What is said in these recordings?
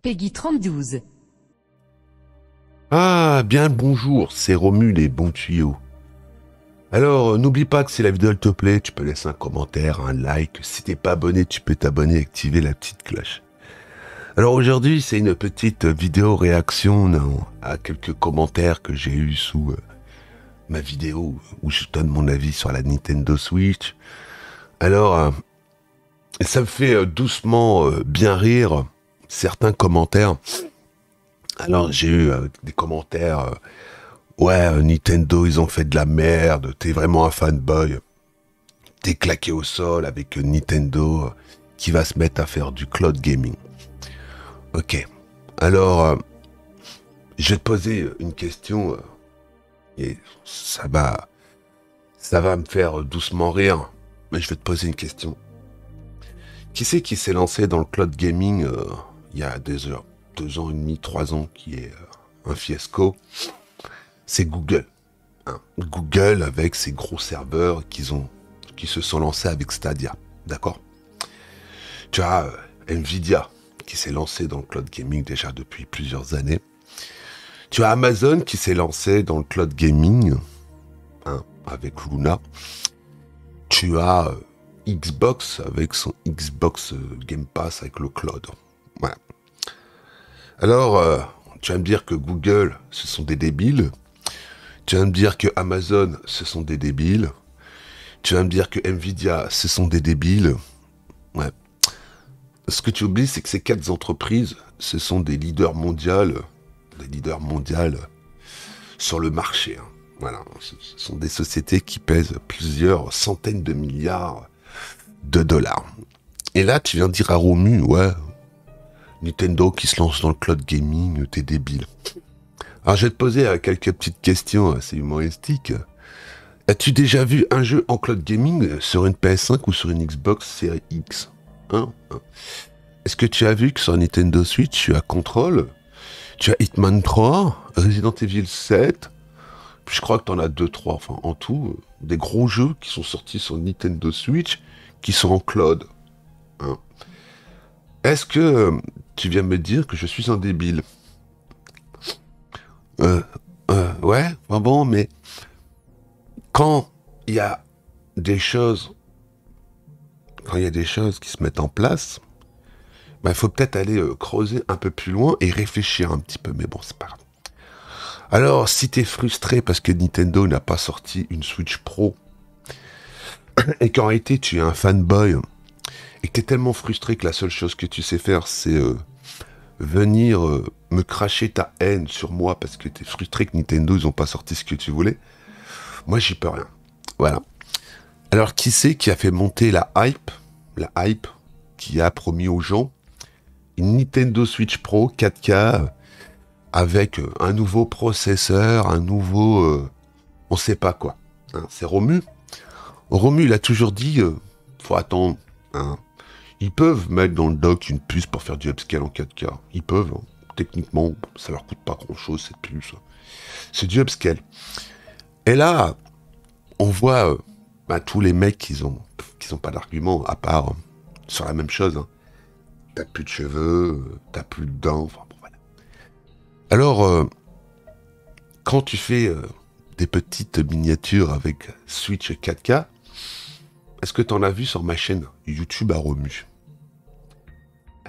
Peggy 32. Ah, bien le bonjour, c'est Romu les bons tuyaux. Alors, n'oublie pas que si la vidéo elle te plaît, tu peux laisser un commentaire, un like. Si t'es pas abonné, tu peux t'abonner et activer la petite cloche. Alors aujourd'hui, c'est une petite vidéo réaction à quelques commentaires que j'ai eus sous ma vidéo où je donne mon avis sur la Nintendo Switch. Alors, ça me fait doucement bien rire certains commentaires. Alors, j'ai eu des commentaires... Ouais, Nintendo, ils ont fait de la merde, t'es vraiment un fanboy. T'es claqué au sol avec Nintendo qui va se mettre à faire du cloud gaming. Ok, alors, je vais te poser une question et ça va me faire doucement rire, mais je vais te poser une question. Qui c'est qui s'est lancé dans le cloud gaming il y a 2 ans et demi, 3 ans, qui est un fiasco? C'est Google. Hein. Google avec ses gros serveurs qui se sont lancés avec Stadia. D'accord? Tu as Nvidia qui s'est lancé dans le cloud gaming déjà depuis plusieurs années. Tu as Amazon qui s'est lancé dans le cloud gaming avec Luna. Tu as Xbox avec son Xbox Game Pass avec le cloud. Voilà. Alors, tu vas me dire que Google, ce sont des débiles. Tu vas me dire que Amazon, ce sont des débiles. Tu vas me dire que Nvidia, ce sont des débiles. Ouais. Ce que tu oublies, c'est que ces 4 entreprises, ce sont des leaders mondiaux sur le marché. Hein. Voilà. Ce sont des sociétés qui pèsent plusieurs centaines de milliards de dollars. Et là, tu viens dire à Romu, ouais, Nintendo qui se lance dans le cloud gaming, t'es débile. Alors, je vais te poser quelques petites questions assez humoristiques. As-tu déjà vu un jeu en cloud gaming sur une PS5 ou sur une Xbox Series X? Est-ce que tu as vu que sur Nintendo Switch, tu as Control, tu as Hitman 3, Resident Evil 7, puis je crois que tu en as 2-3, enfin en tout, des gros jeux qui sont sortis sur Nintendo Switch, qui sont en cloud. Hein. Est-ce que tu viens me dire que je suis un débile? Ouais, bon, mais quand il y a des choses, qui se mettent en place, il faut peut-être aller creuser un peu plus loin et réfléchir un petit peu, mais bon, c'est pas grave. Alors, si t'es frustré parce que Nintendo n'a pas sorti une Switch Pro, et qu'en réalité tu es un fanboy, et que t'es tellement frustré que la seule chose que tu sais faire, c'est venir me cracher ta haine sur moi parce que t'es frustré que Nintendo ils ont pas sorti ce que tu voulais, moi j'y peux rien. Voilà. Alors qui c'est qui a fait monter la hype qui a promis aux gens une Nintendo Switch Pro 4K avec un nouveau processeur, un nouveau on sait pas quoi. Hein, c'est Romu. Romu il a toujours dit faut attendre. Hein. Ils peuvent mettre dans le dock une puce pour faire du upscale en 4K. Ils peuvent. Hein. Techniquement, ça leur coûte pas grand-chose, cette puce. C'est du upscale. Et là, on voit tous les mecs qui ont pas d'argument, à part sur la même chose. Hein. T'as plus de cheveux, t'as plus de dents. Enfin, bon, voilà. Alors, quand tu fais des petites miniatures avec Switch 4K, est-ce que t'en as vu sur ma chaîne YouTube à Romu?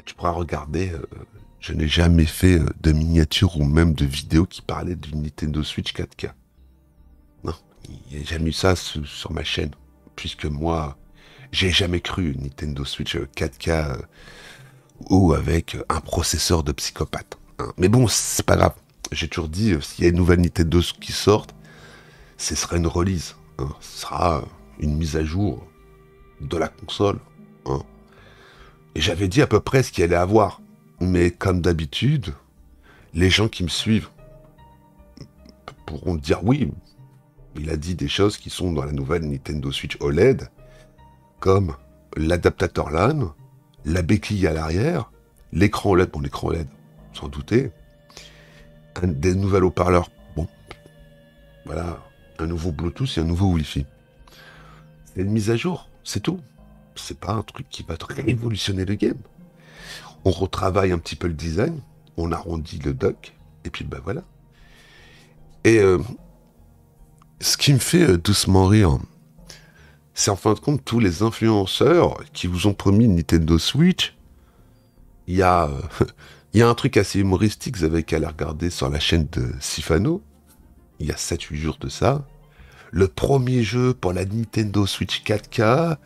Tu pourras regarder, je n'ai jamais fait de miniature ou même de vidéo qui parlait d'une Nintendo Switch 4K. Non, il n'y a jamais eu ça sur ma chaîne, puisque moi, j'ai jamais cru une Nintendo Switch 4K ou avec un processeur de psychopathe. Hein. Mais bon, c'est pas grave. J'ai toujours dit, s'il y a une nouvelle Nintendo qui sorte, ce sera une release. Hein. Ce sera une mise à jour de la console. Hein. Et j'avais dit à peu près ce qu'il allait avoir. Mais comme d'habitude, les gens qui me suivent pourront dire oui, il a dit des choses qui sont dans la nouvelle Nintendo Switch OLED, comme l'adaptateur LAN, la béquille à l'arrière, l'écran OLED, bon l'écran OLED, sans douter, des nouveaux haut-parleurs, bon, voilà, un nouveau Bluetooth et un nouveau Wi-Fi. C'est une mise à jour, c'est tout. C'est pas un truc qui va révolutionner le game. on retravaille un petit peu le design, on arrondit le dock, et puis ben voilà. Et ce qui me fait doucement rire, c'est en fin de compte tous les influenceurs qui vous ont promis une Nintendo Switch. Il y a, il y a un truc assez humoristique, vous avez qu'à aller regarder sur la chaîne de Sifano, il y a 7-8 jours de ça. Le premier jeu pour la Nintendo Switch 4K,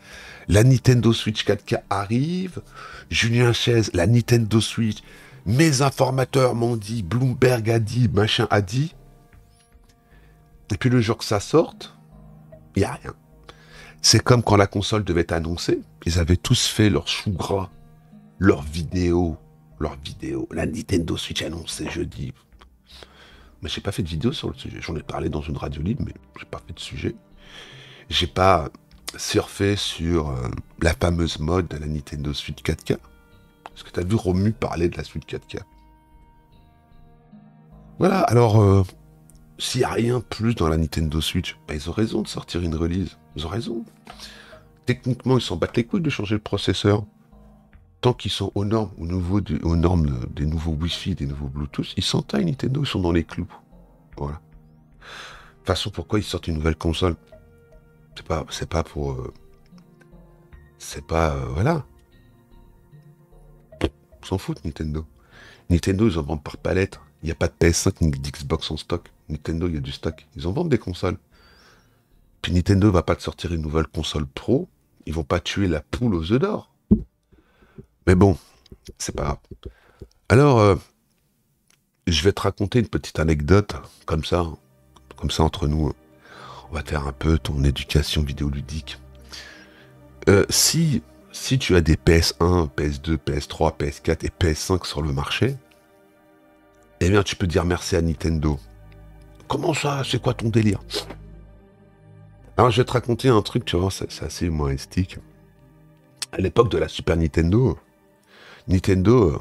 la Nintendo Switch 4K arrive, Julien Chaise, la Nintendo Switch, mes informateurs m'ont dit, Bloomberg a dit, machin a dit. Et puis le jour que ça sorte, il n'y a rien. C'est comme quand la console devait être annoncée, ils avaient tous fait leur chou gras, leurs vidéos, la Nintendo Switch annoncée jeudi. Mais j'ai pas fait de vidéo sur le sujet. J'en ai parlé dans une radio libre, mais j'ai pas fait de sujet. J'ai pas surfé sur la fameuse mode de la Nintendo Switch 4K. Est-ce que t'as vu Romu parler de la Switch 4K? Voilà, alors, s'il n'y a rien plus dans la Nintendo Switch, bah, ils ont raison de sortir une release. Ils ont raison. Techniquement, ils s'en battent les couilles de changer le processeur. Tant qu'ils sont aux normes, aux normes des nouveaux Wi-Fi, des nouveaux Bluetooth, ils s'entaillent Nintendo, ils sont dans les clous. Voilà. De toute façon, pourquoi ils sortent une nouvelle console? C'est pas pour... voilà. Ils s'en foutent, Nintendo. Nintendo, ils en vendent par palette. Il n'y a pas de PS5 ni d'Xbox en stock. Nintendo, il y a du stock. Ils en vendent des consoles. Puis Nintendo va pas te sortir une nouvelle console pro. Ils vont pas tuer la poule aux œufs d'or. Mais bon, c'est pas grave. Alors, je vais te raconter une petite anecdote, comme ça entre nous. On va faire un peu ton éducation vidéoludique. Si tu as des PS1, PS2, PS3, PS4 et PS5 sur le marché, eh bien tu peux dire merci à Nintendo. Comment ça? C'est quoi ton délire? Alors je vais te raconter un truc, tu vois, c'est assez humoristique. À l'époque de la Super Nintendo, Nintendo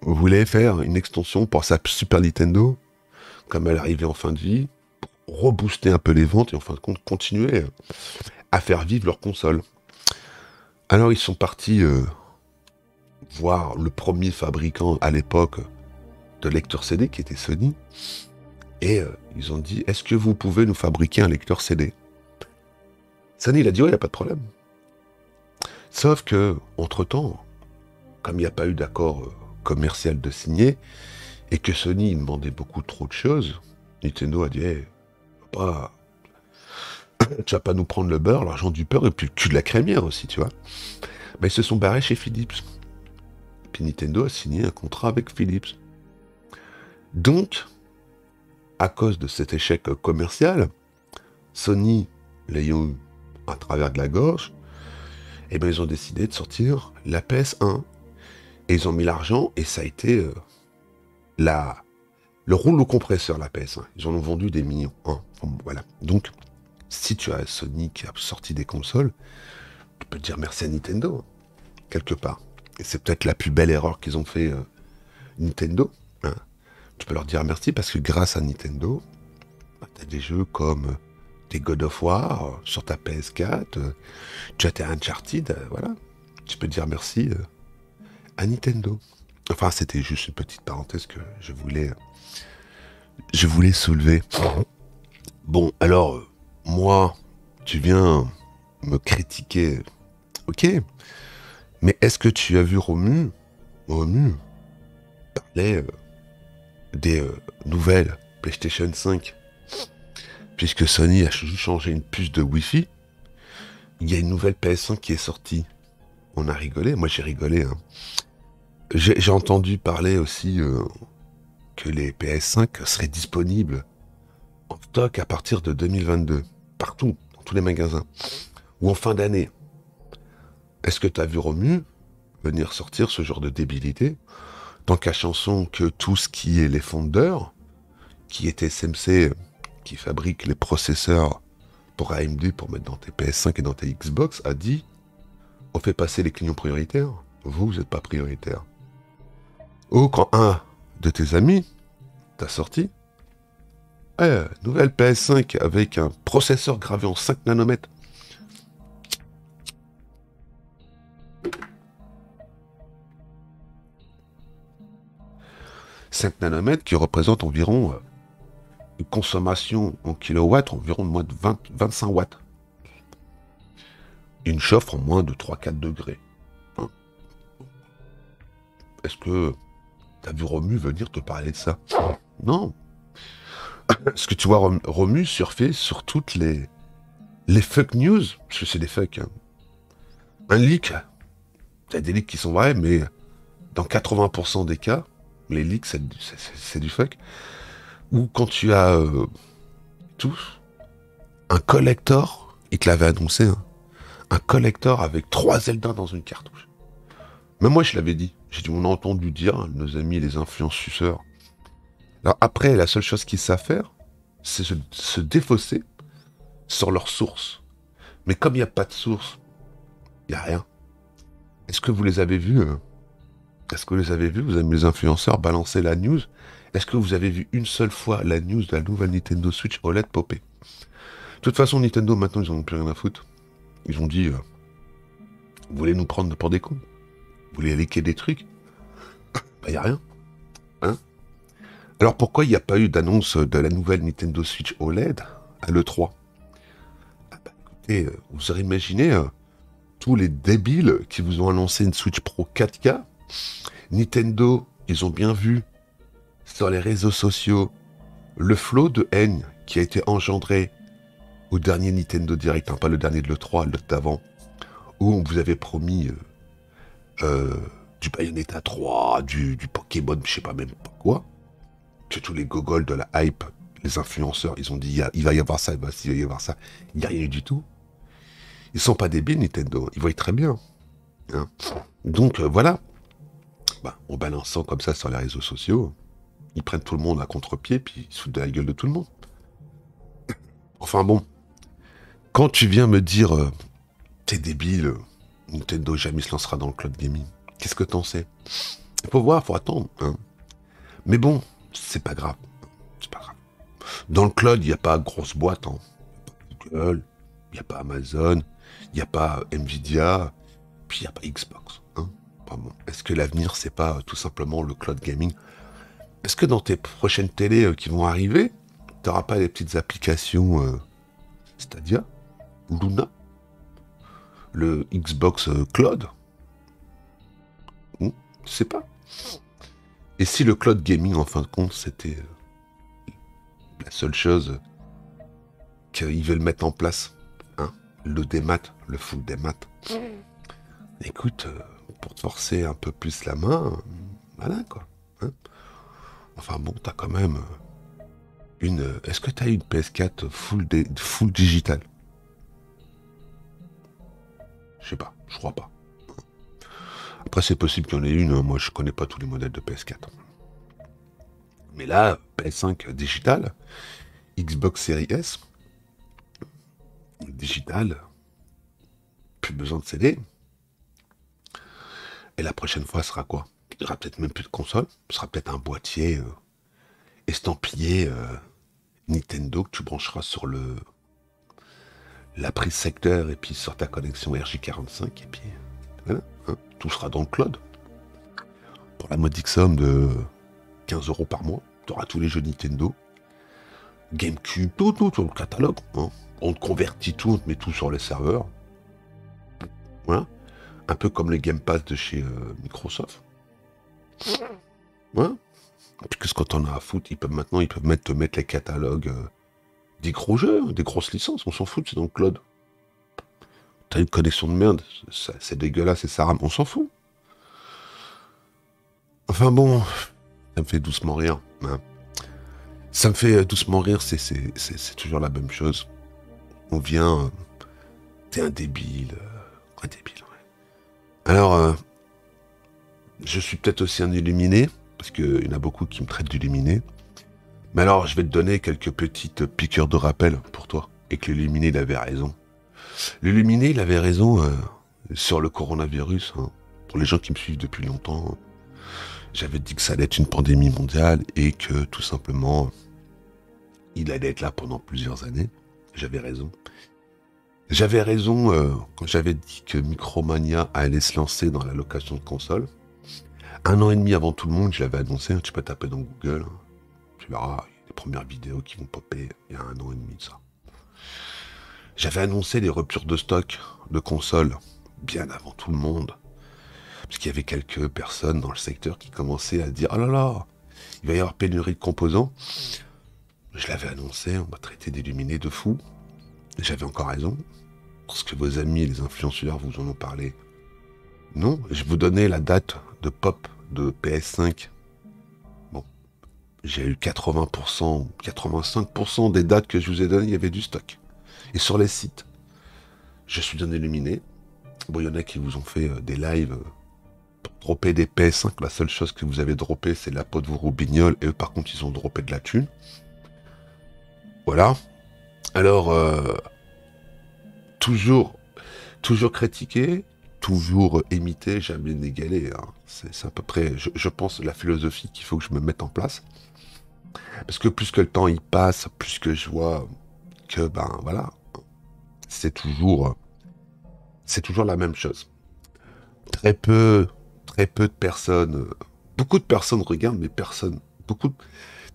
voulait faire une extension pour sa Super Nintendo, comme elle arrivait en fin de vie, pour rebooster un peu les ventes et en fin de compte continuer à faire vivre leur console. Alors ils sont partis voir le premier fabricant à l'époque de lecteur CD qui était Sony, et ils ont dit, est-ce que vous pouvez nous fabriquer un lecteur CD? Sony il a dit, ouais, il n'y a pas de problème. Sauf que, entre-temps, comme il n'y a pas eu d'accord commercial de signer, et que Sony demandait beaucoup trop de choses, Nintendo a dit, hey, tu vas pas nous prendre le beurre, l'argent du beurre, et puis le cul de la crémière aussi, tu vois. Ben, ils se sont barrés chez Philips. Puis Nintendo a signé un contrat avec Philips. Donc, à cause de cet échec commercial, Sony, l'ayant eu à travers de la gorge, eh ben, ils ont décidé de sortir la PS1. Et ils ont mis l'argent, et ça a été le rouleau compresseur, la PS1. Ils en ont vendu des millions. Hein. Voilà. Donc, si tu as Sony qui a sorti des consoles, tu peux te dire merci à Nintendo, hein, quelque part. Et c'est peut-être la plus belle erreur qu'ils ont fait Nintendo. Hein. Tu peux leur dire merci parce que grâce à Nintendo, tu as des jeux comme des God of War sur ta PS4, tu as tes Uncharted, voilà. Tu peux dire merci à Nintendo. Enfin, c'était juste une petite parenthèse que je voulais soulever. Bon, alors, moi, tu viens me critiquer, ok, mais est-ce que tu as vu Romu parlait des nouvelles PlayStation 5, puisque Sony a changé une puce de Wi-Fi, il y a une nouvelle PS5 qui est sortie. On a rigolé, moi j'ai rigolé, hein. J'ai entendu parler aussi que les PS5 seraient disponibles en stock à partir de 2022, partout, dans tous les magasins, ou en fin d'année. Est-ce que tu as vu Romu venir sortir ce genre de débilité, tant qu'à chanson que tout ce qui est les fondeurs, qui est SMC, qui fabrique les processeurs pour AMD, pour mettre dans tes PS5 et dans tes Xbox, a dit, on fait passer les clients prioritaires, vous n'êtes pas prioritaire. Ou quand un de tes amis t'a sorti, nouvelle PS5 avec un processeur gravé en 5 nanomètres. 5 nanomètres qui représentent environ une consommation en kilowatts environ de moins de 25 watts. Une chauffe en moins de 3-4 degrés. Hein. Est-ce que t'as vu Romu venir te parler de ça? Non. Est-ce que tu vois Romu surfer sur toutes les fake news? Parce que c'est des fakes. Hein. Un leak, il y a des leaks qui sont vrais, mais dans 80% des cas, les leaks, c'est du fake. Ou quand tu as tous un collector, il te l'avait annoncé, hein, un collector avec 3 Zelda dans une cartouche. Même moi, je l'avais dit. J'ai dit, on a entendu dire, nos amis les influenceurs. Alors après, la seule chose qu'ils savent faire, c'est se défausser sur leurs sources. Mais comme il n'y a pas de source, il n'y a rien. Est-ce que vous les avez vus Est-ce que vous les avez vus, vous avez les influenceurs balancer la news? Est-ce que vous avez vu une seule fois la news de la nouvelle Nintendo Switch OLED popper? De toute façon, Nintendo, maintenant, ils n'en ont plus rien à foutre. Ils ont dit, vous voulez nous prendre pour des cons? Vous voulez leaker des trucs? Bah, y a rien. Hein? Alors pourquoi il n'y a pas eu d'annonce de la nouvelle Nintendo Switch OLED à l'E3? Ah bah, écoutez, vous aurez imaginé tous les débiles qui vous ont annoncé une Switch Pro 4K. Nintendo, ils ont bien vu sur les réseaux sociaux le flot de haine qui a été engendré au dernier Nintendo Direct, hein, pas le dernier de l'E3, l'autre d'avant, où on vous avait promis du Bayonetta 3, du Pokémon, je sais pas même pas quoi, que tous les gogoles de la hype, les influenceurs, ils ont dit il va y avoir ça, il va y avoir ça, il n'y a rien du tout. Ils sont pas débiles, Nintendo, ils voient très bien. Hein. Donc voilà, bah, en balançant comme ça sur les réseaux sociaux, ils prennent tout le monde à contre-pied, puis ils se foutent de la gueule de tout le monde. Enfin bon, quand tu viens me dire t'es débile, Nintendo jamais se lancera dans le cloud gaming, qu'est-ce que t'en sais? Il faut voir, faut attendre. Hein. Mais bon, c'est pas grave. C'est pas grave. Dans le cloud, il n'y a pas grosse boîte. Hein. Il n'y a pas Google, il n'y a pas Amazon, il n'y a pas Nvidia, puis il n'y a pas Xbox. Hein. Enfin bon, est-ce que l'avenir, c'est pas tout simplement le cloud gaming? Est-ce que dans tes prochaines télés qui vont arriver, tu n'auras pas les petites applications Stadia, Luna, le Xbox Cloud? Je sais pas. Et si le cloud gaming, en fin de compte, c'était la seule chose qu'ils veulent mettre en place, hein, le démat, le full démat. Écoute, pour te forcer un peu plus la main, voilà quoi. Hein. Enfin bon, t'as quand même une... Est-ce que t'as une PS4 full digital? Je sais pas, je crois pas. Après, c'est possible qu'il y en ait une, hein. Moi je connais pas tous les modèles de PS4. Mais là, PS5 digital, Xbox Series S, digital, plus besoin de CD. Et la prochaine fois, ce sera quoi? Il n'y aura peut-être même plus de console, ce sera peut-être un boîtier estampillé Nintendo que tu brancheras sur la prise secteur et puis sur ta connexion RJ45 et puis voilà, hein, tout sera dans le cloud. Pour la modique somme de 15 € par mois, tu auras tous les jeux Nintendo, GameCube, tout le catalogue. Hein. On te convertit tout, on te met tout sur les serveurs. Voilà. Un peu comme les Game Pass de chez Microsoft. Voilà. Puis qu'est-ce qu'on t'en a à foutre? Ils peuvent te mettre les catalogues des gros jeux, des grosses licences, on s'en fout, c'est dans le cloud. T'as une connexion de merde, c'est dégueulasse et ça rame, on s'en fout. Enfin bon, ça me fait doucement rire. Hein. Ça me fait doucement rire, c'est toujours la même chose. On vient, t'es un débile, un débile, ouais. Alors, je suis peut-être aussi un illuminé, parce qu'il y en a beaucoup qui me traitent d'illuminé. Mais alors, je vais te donner quelques petites piqûres de rappel pour toi, et que l'illuminé, il avait raison. L'illuminé, il avait raison sur le coronavirus. Hein. Pour les gens qui me suivent depuis longtemps, j'avais dit que ça allait être une pandémie mondiale, et que, tout simplement, il allait être là pendant plusieurs années. J'avais raison. J'avais raison quand j'avais dit que Micromania allait se lancer dans la location de consoles. Un an et demi avant tout le monde, je l'avais annoncé, hein, tu peux taper dans Google, hein, tu verras, il y a les premières vidéos qui vont popper il y a un an et demi de ça. J'avais annoncé les ruptures de stock de consoles bien avant tout le monde. Parce qu'il y avait quelques personnes dans le secteur qui commençaient à dire « Oh là là, il va y avoir pénurie de composants ». Je l'avais annoncé, on m'a traité d'illuminé de fou. J'avais encore raison. Parce que vos amis, les influenceurs, vous en ont parlé. Non, je vous donnais la date de pop de PS5. Bon, j'ai eu 80%, 85% des dates que je vous ai données, il y avait du stock. Et sur les sites, je suis bien illuminé. Bon, il y en a qui vous ont fait des lives pour dropper des PS5. La seule chose que vous avez droppé, c'est la peau de vos roubignoles. Et eux, par contre, ils ont droppé de la thune. Voilà. Alors, toujours critiquer, toujours imiter, jamais n'égaler. Hein. C'est à peu près, je pense, la philosophie qu'il faut que je me mette en place. Parce que plus que le temps y passe, plus que je vois que, ben voilà, c'est toujours la même chose. Très peu de personnes, beaucoup de personnes regardent, mais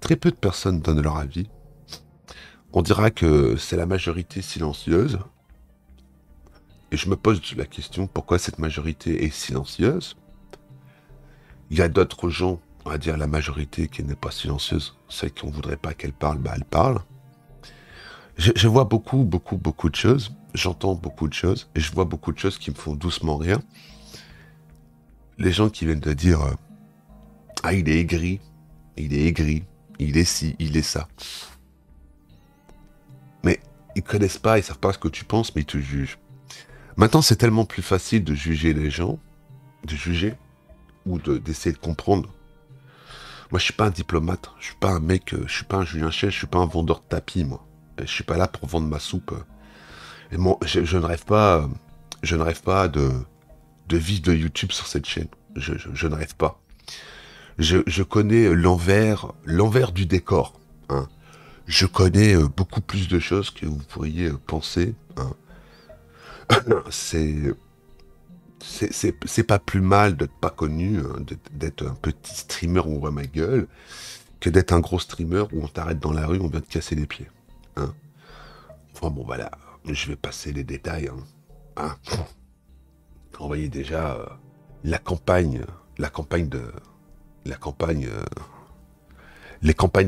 très peu de personnes donnent leur avis. On dira que c'est la majorité silencieuse. Et je me pose la question, pourquoi cette majorité est silencieuse? Il y a d'autres gens, on va dire la majorité qui n'est pas silencieuse, celle qu'on ne voudrait pas qu'elle parle, bah elle parle. Je vois beaucoup de choses, j'entends beaucoup de choses, et je vois beaucoup de choses qui me font doucement rire. Les gens qui viennent de dire « Ah, il est aigri, il est ci, il est ça ». Mais ils connaissent pas, ils savent pas ce que tu penses, mais ils te jugent. Maintenant, c'est tellement plus facile de juger les gens, de juger, ou d'essayer de comprendre. Moi, je suis pas un diplomate, je suis pas un mec, je suis pas un Julien Chel, je suis pas un vendeur de tapis, moi. Je suis pas là pour vendre ma soupe. Et je ne rêve pas, de vivre de YouTube sur cette chaîne. Je ne rêve pas. Je connais l'envers du décor. Hein. Je connais beaucoup plus de choses que vous pourriez penser. Hein. C'est pas plus mal d'être pas connu, hein, d'être un petit streamer où on voit ma gueule, que d'être un gros streamer où on t'arrête dans la rue, on vient te casser les pieds. Hein. Enfin bon voilà, je vais passer les détails. Hein. Vous voyez déjà les campagnes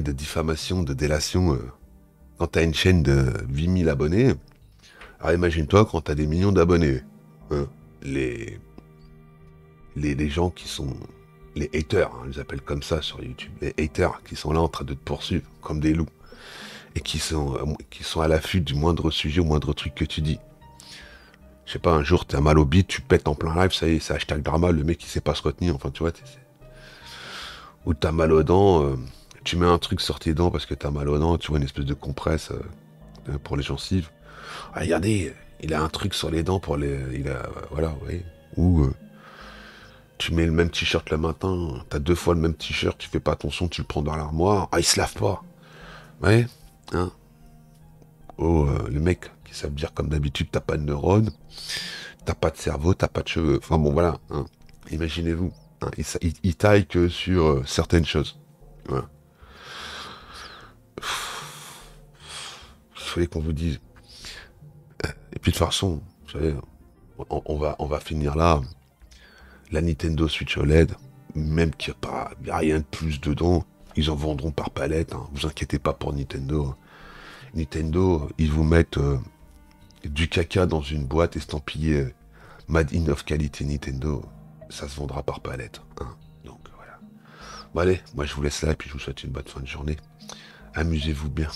de diffamation, de délation, quand t'as une chaîne de 8000 abonnés. Alors imagine-toi quand t'as des millions d'abonnés. Hein, les gens qui sont... Les haters, hein, ils les appellent comme ça sur YouTube. Les haters qui sont là en train de te poursuivre comme des loups. Et qui sont à l'affût du moindre sujet, au moindre truc que tu dis. Je sais pas, un jour t'as mal au bide, tu pètes en plein live, ça y est, c'est hashtag drama, le mec il sait pas se retenir, enfin tu vois. Ou t'as mal aux dents, tu mets un truc sur tes dents parce que t'as mal aux dents, tu vois une espèce de compresse pour les gencives. Ah, regardez, il a un truc sur les dents pour les... voilà, oui. Ou tu mets le même t-shirt le matin, t'as 2 fois le même t-shirt, tu fais pas attention, tu le prends dans l'armoire. Ah, il se lave pas. Ouais, hein. Oh, les mecs qui savent dire comme d'habitude, t'as pas de neurones, t'as pas de cerveau, t'as pas de cheveux. Enfin bon, voilà. Hein. Imaginez-vous. Hein, ils taillent que sur certaines choses. Voilà. Il fallait qu'on vous dise. Et puis de toute façon, vous savez, on va finir là. La Nintendo Switch OLED, même qu'il n'y a rien de plus dedans, ils en vendront par palette. Hein. Vous inquiétez pas pour Nintendo. Nintendo, ils vous mettent du caca dans une boîte estampillée Made in of qualité Nintendo. Ça se vendra par palette. Hein. Donc voilà. Bon allez, moi je vous laisse là et puis je vous souhaite une bonne fin de journée. Amusez-vous bien.